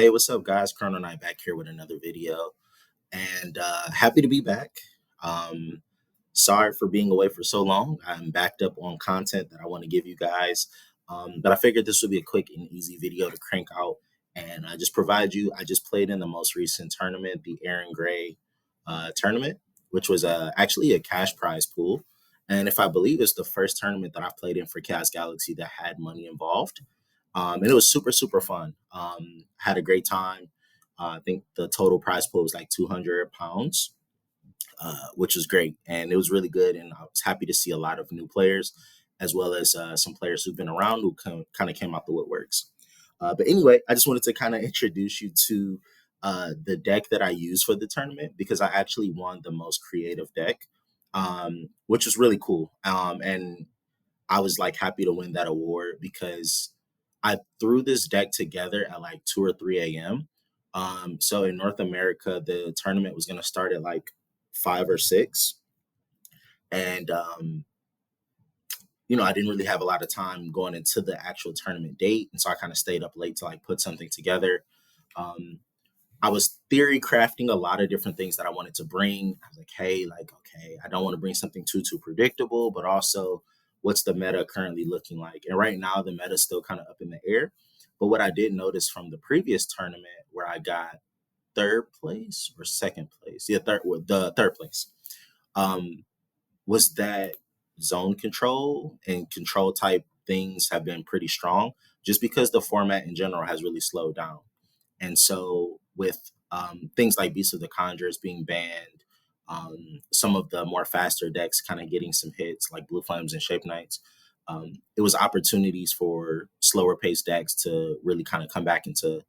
Hey, what's up, guys? Chrono Knight back here with another video, and happy to be back. Um, Sorry for being away for so long. I'm backed up on content that I want to give you guys, but I figured this would be a quick and easy video to crank out and just provide you. I just played in the most recent tournament, the Aaron Gray tournament, which was actually a cash prize pool, and if I believe it's the first tournament that I've played in for Chaos Galaxy that had money involved. And it was super super fun. Had a great time. I think the total prize pool was like £200, which was great, and it was really good. And I was happy to see a lot of new players, as well as some players who've been around who kind of came out the woodworks. But anyway, I just wanted to kind of introduce you to the deck that I used for the tournament because I actually won the most creative deck, which was really cool. And I was like happy to win that award because I threw this deck together at like 2 or 3 a.m. So in North America, the tournament was going to start at like 5 or 6. And, I didn't really have a lot of time going into the actual tournament date. And so I kind of stayed up late to like put something together. Um, I was theory crafting a lot of different things that I wanted to bring. I was like, hey, like, okay, I don't want to bring something too predictable, but also what's the meta currently looking like? And right now the meta is still kind of up in the air. But what I did notice from the previous tournament where I got third place or second place, the third place, um, was that zone control and control type things have been pretty strong just because the format in general has really slowed down. And so, with things like Beasts of the Conjurers being banned, some of the more faster decks kind of getting some hits, like Blue Flames and Shape Knights, it was opportunities for slower paced decks to really kind of come back into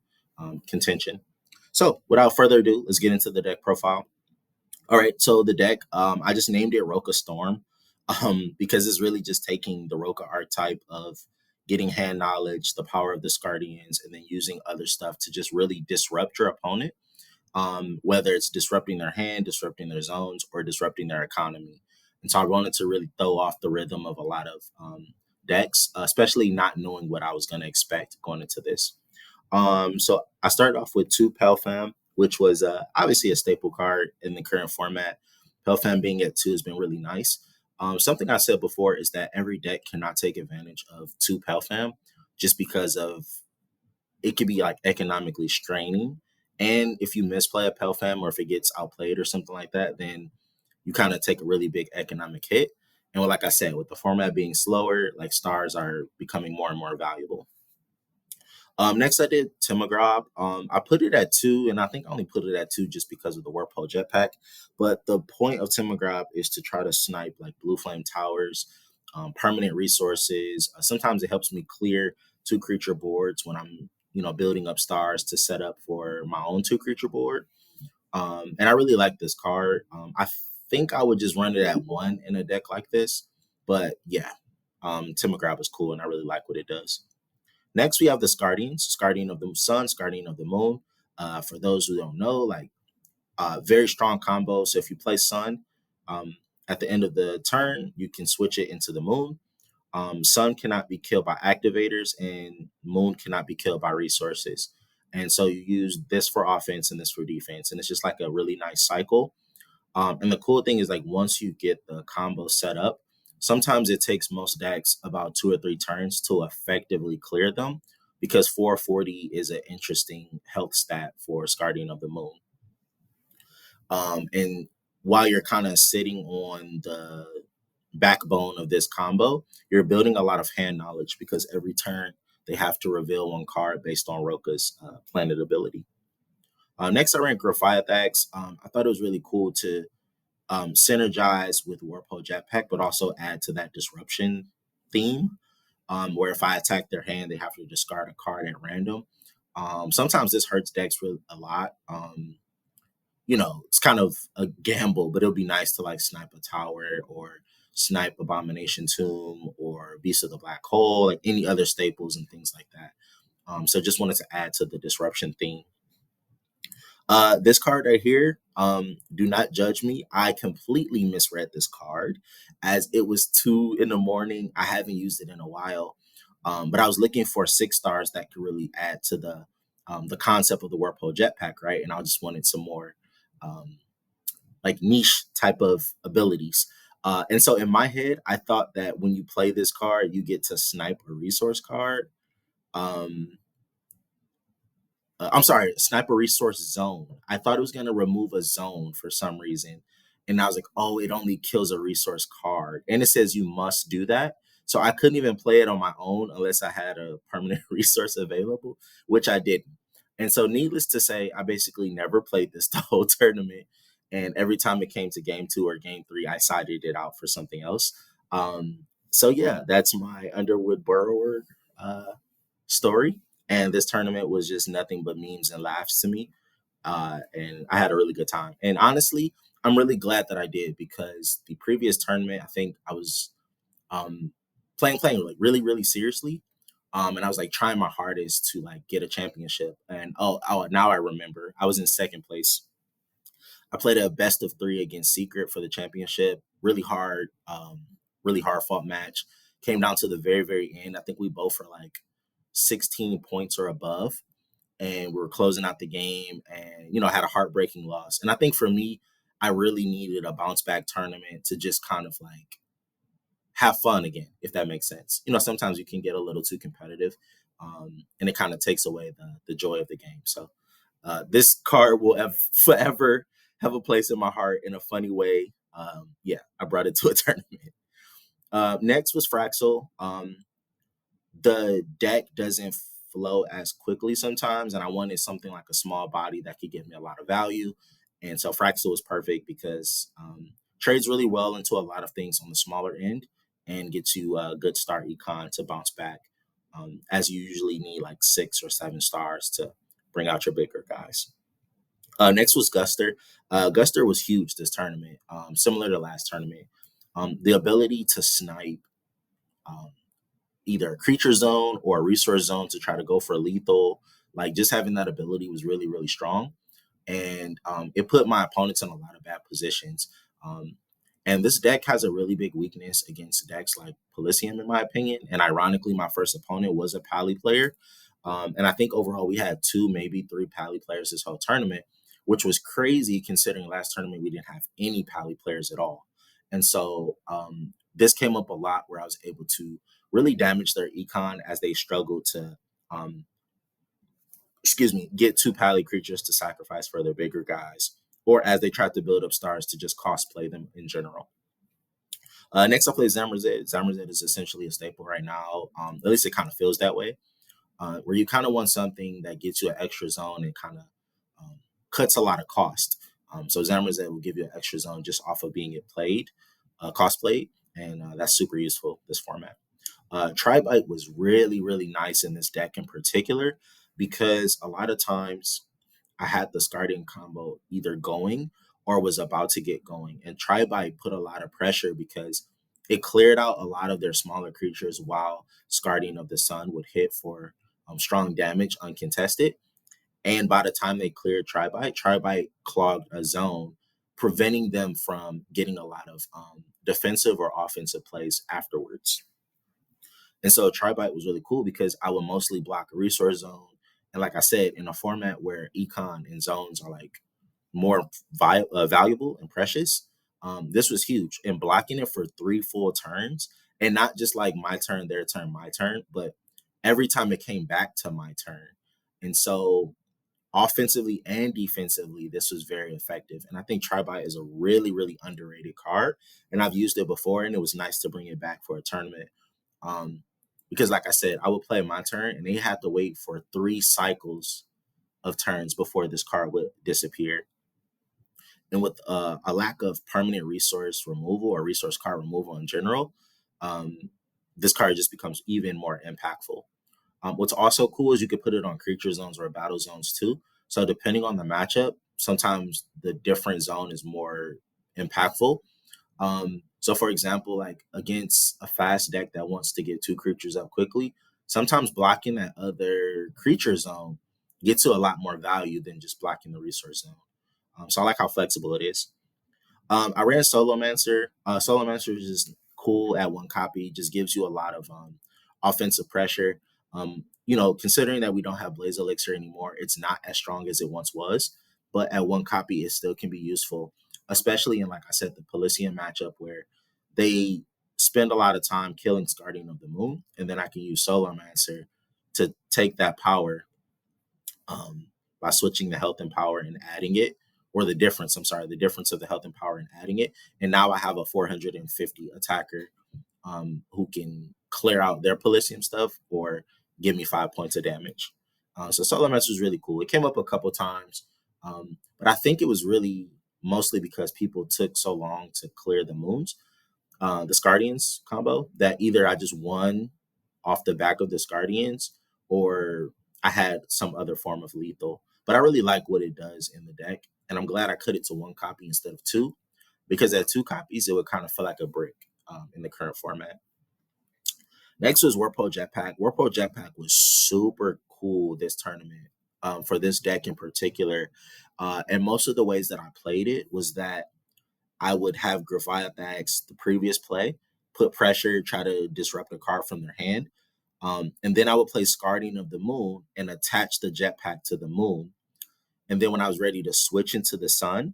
contention. So, without further ado, let's get into the deck profile. All right, so the deck, I just named it Roka Storm because it's really just taking the Roka archetype of getting hand knowledge, the power of the Scardians, and then using other stuff to just really disrupt your opponent, whether it's disrupting their hand, disrupting their zones, or disrupting their economy. And so I wanted to really throw off the rhythm of a lot of decks, especially not knowing what I was going to expect going into this. So I started off with two Pelfam, which was obviously a staple card in the current format. Pelfam being at 2 has been really nice. Something I said before is that every deck cannot take advantage of two Pelfam just because of it could be like economically straining. And if you misplay a Pelfam or if it gets outplayed or something like that, then you kind of take a really big economic hit. And like I said, with the format being slower, like stars are becoming more and more valuable. Next, I did Timagrab. I put it at 2, and I think I only put it at 2 just because of the Warpole Jetpack. But the point of Timagrab is to try to snipe like Blue Flame Towers, permanent resources. Sometimes it helps me clear 2 creature boards when I'm, building up stars to set up for my own 2 creature board. And I really like this card. I think I would just run it at 1 in a deck like this. But yeah, Timagrab is cool, and I really like what it does. Next, we have the Scardians, Scardian of the Sun, Scardian of the Moon. For those who don't know, like very strong combo. So if you play Sun um, at the end of the turn, you can switch it into the Moon. Sun cannot be killed by activators, and Moon cannot be killed by resources. And so you use this for offense and this for defense, and it's just like a really nice cycle. And the cool thing is, like, once you get the combo set up, sometimes it takes most decks about 2 or 3 turns to effectively clear them because 440 is an interesting health stat for Guardian of the Moon. And while you're kind of sitting on the backbone of this combo, you're building a lot of hand knowledge because every turn they have to reveal 1 card based on Roka's planet ability. Next, I ran Graphiathax. I thought it was really cool to synergize with Warpole Jetpack, but also add to that disruption theme, where if I attack their hand, they have to discard a card at random. Sometimes this hurts decks a lot. It's kind of a gamble, but it'll be nice to like snipe a tower or snipe Abomination Tomb or Beast of the Black Hole, like any other staples and things like that. So just wanted to add to the disruption theme. This card right here, do not judge me. I completely misread this card as it was 2 in the morning. I haven't used it in a while, but I was looking for 6 stars that could really add to the the concept of the warp hole jetpack, right? And I just wanted some more um, like niche type of abilities. And so in my head, I thought that when you play this card, you get to snipe a resource card. Um, I'm sorry, sniper resource zone. I thought it was going to remove a zone for some reason. And I was like, oh, it only kills a resource card. And it says you must do that. So I couldn't even play it on my own unless I had a permanent resource available, which I didn't. And so, needless to say, I basically never played this the whole tournament. And every time it came to game 2 or game 3, I sided it out for something else. So, yeah, that's my Underwood Burrower story. And this tournament was just nothing but memes and laughs to me. And I had a really good time. And honestly, I'm really glad that I did because the previous tournament, I think I was um, playing like really, really seriously. And I was like trying my hardest to like get a championship. And now I remember I was in second place. I played a best of 3 against Secret for the championship. Really hard fought match. Came down to the very, very end. I think we both were like 16 points or above, and we were closing out the game, and had a heartbreaking loss. And I think for me, I really needed a bounce back tournament to just kind of like have fun again, if that makes sense. Sometimes you can get a little too competitive, and it kind of takes away the joy of the game. So this card will forever have a place in my heart in a funny way. Yeah, I brought it to a tournament. Next was Fraxel. The deck doesn't flow as quickly sometimes, and I wanted something like a small body that could give me a lot of value. And so Fraxel was perfect because trades really well into a lot of things on the smaller end and gets you a good star econ to bounce back, as you usually need like 6 or 7 stars to bring out your bigger guys. Next was Guster. Guster was huge this tournament, similar to last tournament. The ability to snipe um, either a creature zone or a resource zone to try to go for lethal, like just having that ability was really, really strong. And it put my opponents in a lot of bad positions. Um, and this deck has a really big weakness against decks like Polysium, in my opinion. And ironically, my first opponent was a Pally player. And I think overall we had 2, maybe 3 Pally players this whole tournament, which was crazy considering last tournament we didn't have any Pally players at all. And so this came up a lot where I was able to really damage their econ as they struggled to um, get 2 pally creatures to sacrifice for their bigger guys, or as they tried to build up stars to just cosplay them in general. Next, I play Zamrazed. Zamrazed is essentially a staple right now. At least it kind of feels that way, where you kind of want something that gets you an extra zone and kind of um, cuts a lot of cost. So Zamrazed will give you an extra zone just off of being it played, cosplayed, and that's super useful this format. Tribite was really, really nice in this deck in particular because a lot of times I had the starting combo either going or was about to get going. And Tribite put a lot of pressure because it cleared out a lot of their smaller creatures while Scardian of the Sun would hit for strong damage uncontested. And by the time they cleared Tribite, Tribite clogged a zone, preventing them from getting a lot of defensive or offensive plays afterwards. And so Tribite was really cool because I would mostly block a resource zone. And like I said, in a format where econ and zones are like more valuable and precious, this was huge. And blocking it for 3 full turns, and not just like my turn, their turn, my turn, but every time it came back to my turn. And so offensively and defensively, this was very effective. And I think Tribite is a really, really underrated card. And I've used it before, and it was nice to bring it back for a tournament. Um, because, like I said, I would play my turn, and they had to wait for 3 cycles of turns before this card would disappear. And with a lack of permanent resource removal or resource card removal in general, um, this card just becomes even more impactful. What's also cool is you could put it on creature zones or battle zones too. So depending on the matchup, sometimes the different zone is more impactful. So for example, like against a fast deck that wants to get 2 creatures up quickly, sometimes blocking that other creature zone gets you a lot more value than just blocking the resource zone. So I like how flexible it is. I ran Solomancer. Solomancer is just cool at 1 copy, just gives you a lot of offensive pressure. Considering that we don't have Blaze Elixir anymore, it's not as strong as it once was. But at one copy, it still can be useful, especially in, like I said, the Pelysian matchup where they spend a lot of time killing Guardian of the Moon, and then I can use Solar Mancer to take that power um, by switching the health and power and adding it, or the difference. I'm sorry, the difference of the health and power and adding it, and now I have a 450 attacker who can clear out their Polysium stuff or give me 5 points of damage. So Solar Mancer was really cool. It came up a couple times, but I think it was really mostly because people took so long to clear the moons, the Scardians combo, that either I just won off the back of the Scardians or I had some other form of lethal. But I really like what it does in the deck, and I'm glad I cut it to one copy instead of two, because at two copies it would kind of feel like a brick in the current format. Next was Warpo Jetpack. Warpo Jetpack was super cool this tournament, for this deck in particular. And most of the ways that I played it was that I would have Gravia the previous play, put pressure, try to disrupt a card from their hand. And then I would play Guardian of the Moon and attach the Jetpack to the Moon. And then when I was ready to switch into the Sun,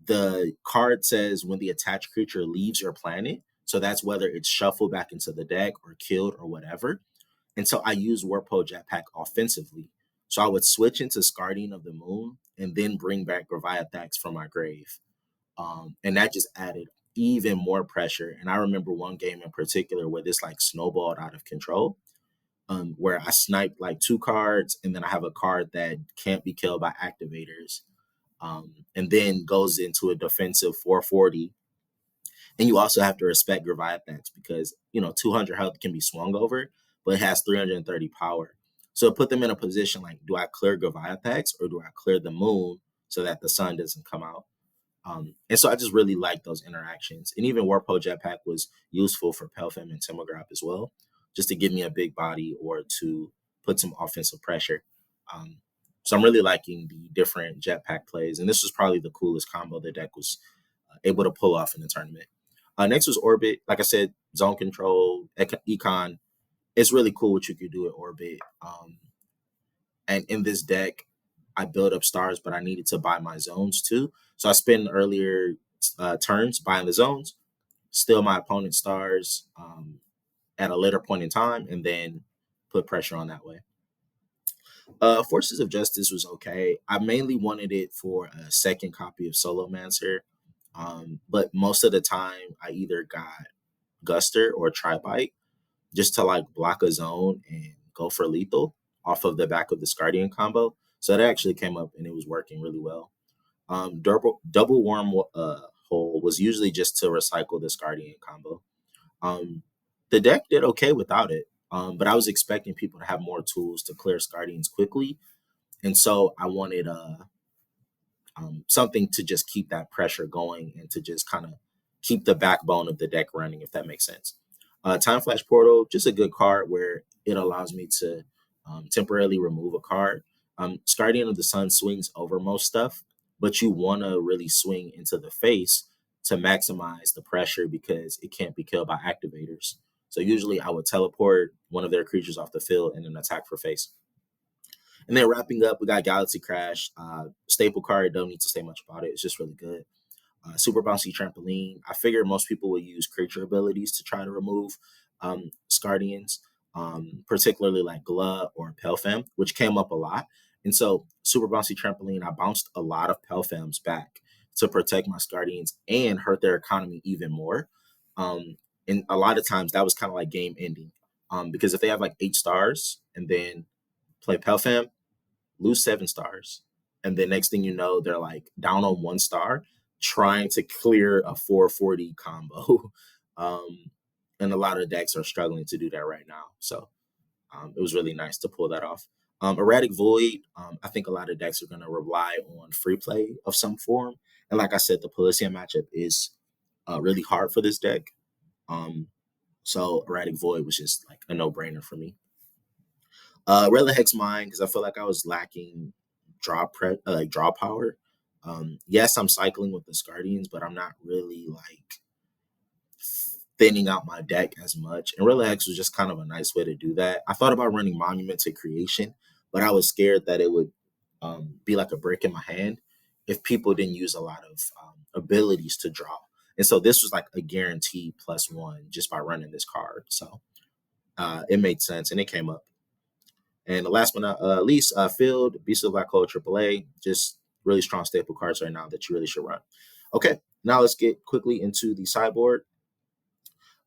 the card says when the attached creature leaves your planet. So that's whether it's shuffled back into the deck or killed or whatever. And so I use Warpo Jetpack offensively. So I would switch into Guardian of the Moon and then bring back Gravia from my grave. And that just added even more pressure. And I remember one game in particular where this like snowballed out of control, where I sniped like two cards, and then I have a card that can't be killed by activators, and then goes into a defensive 440. And you also have to respect Gravia because 200 health can be swung over, but it has 330 power. So put them in a position like, do I clear Gravia or do I clear the moon so that the sun doesn't come out? And so I just really like those interactions. And even Warpo Jetpack was useful for Pelfam and Timograph as well, just to give me a big body or to put some offensive pressure. So I'm really liking the different Jetpack plays. And this was probably the coolest combo the deck was able to pull off in the tournament. Next was Orbit. Like I said, zone control, econ. It's really cool what you could do at Orbit. And in this deck, I built up stars, but I needed to buy my zones too. So I spend earlier turns buying the zones, steal my opponent's stars at a later point in time, and then put pressure on that way. Forces of Justice was okay. I mainly wanted it for a second copy of Solo Mancer, but most of the time I either got Guster or Tribite just to like block a zone and go for lethal off of the back of the Guardian combo. So that actually came up and it was working really well. Double Worm Hole was usually just to recycle this Guardian combo. The deck did okay without it, but I was expecting people to have more tools to clear Guardians quickly, and so I wanted something to just keep that pressure going and to just kind of keep the backbone of the deck running, if that makes sense. Time Flash Portal, just a good card where it allows me to temporarily remove a card. Guardian of the Sun swings over most stuff, but you want to really swing into the face to maximize the pressure because it can't be killed by activators. So usually I would teleport one of their creatures off the field and then attack for face. And then wrapping up, we got Galaxy Crash. Staple card, don't need to say much about it. It's just really good. Super Bouncy Trampoline. I figure most people will use creature abilities to try to remove Scardians, particularly like Gla or Pelfam, which came up a lot. And so Super Bouncy Trampoline, I bounced a lot of Pelfams back to protect my Scardians and hurt their economy even more. And a lot of times that was kind of like game ending. Because if they have like 8 stars and then play Pelfam, lose 7 stars. And then next thing you know, they're like down on 1 star trying to clear a 440 combo. And a lot of decks are struggling to do that right now. So it was really nice to pull that off. Erratic Void, I think a lot of decks are going to rely on free play of some form. And like I said, the Pelysian matchup is really hard for this deck. So Erratic Void was just like a no-brainer for me. Rela Hex Mine, because I feel like I was lacking draw power. Yes, I'm cycling with the Scardians, but I'm not really like thinning out my deck as much. And Relics was just kind of a nice way to do that. I thought about running Monument to Creation, but I was scared that it would be like a brick in my hand if people didn't use a lot of abilities to draw. And so this was like a guaranteed +1 just by running this card. So it made sense and it came up. And the last but not least, Field, Beast of Black Hole, AAA, just really strong staple cards right now that you really should run. Okay, now let's get quickly into the sideboard.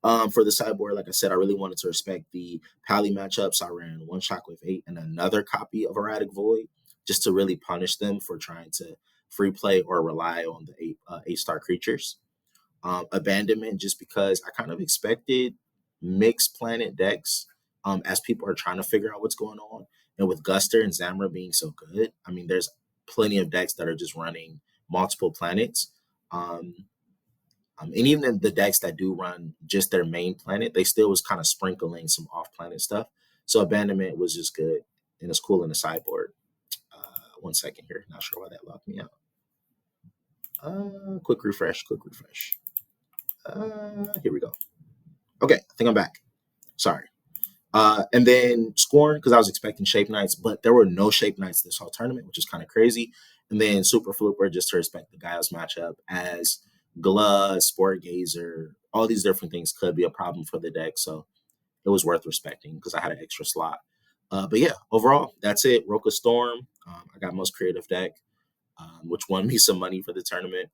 For the sideboard, like I said, I really wanted to respect the Pally matchups. I ran one Shockwave 8 and another copy of Erratic Void just to really punish them for trying to free play or rely on the eight-star creatures. Abandonment, just because I kind of expected mixed planet decks as people are trying to figure out what's going on. And with Guster and Zamra being so good, I mean, there's plenty of decks that are just running multiple planets. And even the decks that do run just their main planet, they still was kind of sprinkling some off-planet stuff. So Abandonment was just good and it's cool in the sideboard. 1 second here, not sure why that locked me out. Quick refresh. Here we go. Okay, I think I'm back. Sorry. And then Scorn, because I was expecting Shape Knights, but there were no Shape Knights this whole tournament, which is kind of crazy. And then Super Flipper, just to respect the Gaia's matchup, as Glut, Sport Gazer, all these different things could be a problem for the deck. So it was worth respecting because I had an extra slot. But yeah, overall, that's it. Roka Storm, I got most creative deck, which won me some money for the tournament.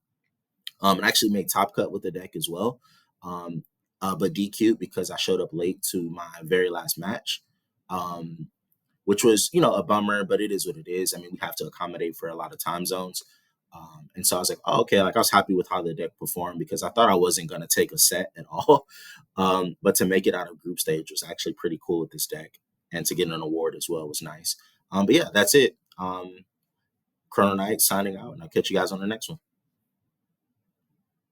And I actually made top cut with the deck as well. But DQ because I showed up late to my very last match, which was, a bummer, but it is what it is. I mean, we have to accommodate for a lot of time zones. And so I was like, oh, okay, like I was happy with how the deck performed because I thought I wasn't going to take a set at all. But to make it out of group stage was actually pretty cool with this deck. And to get an award as well was nice. But yeah, that's it. Chrono Knight signing out, and I'll catch you guys on the next one.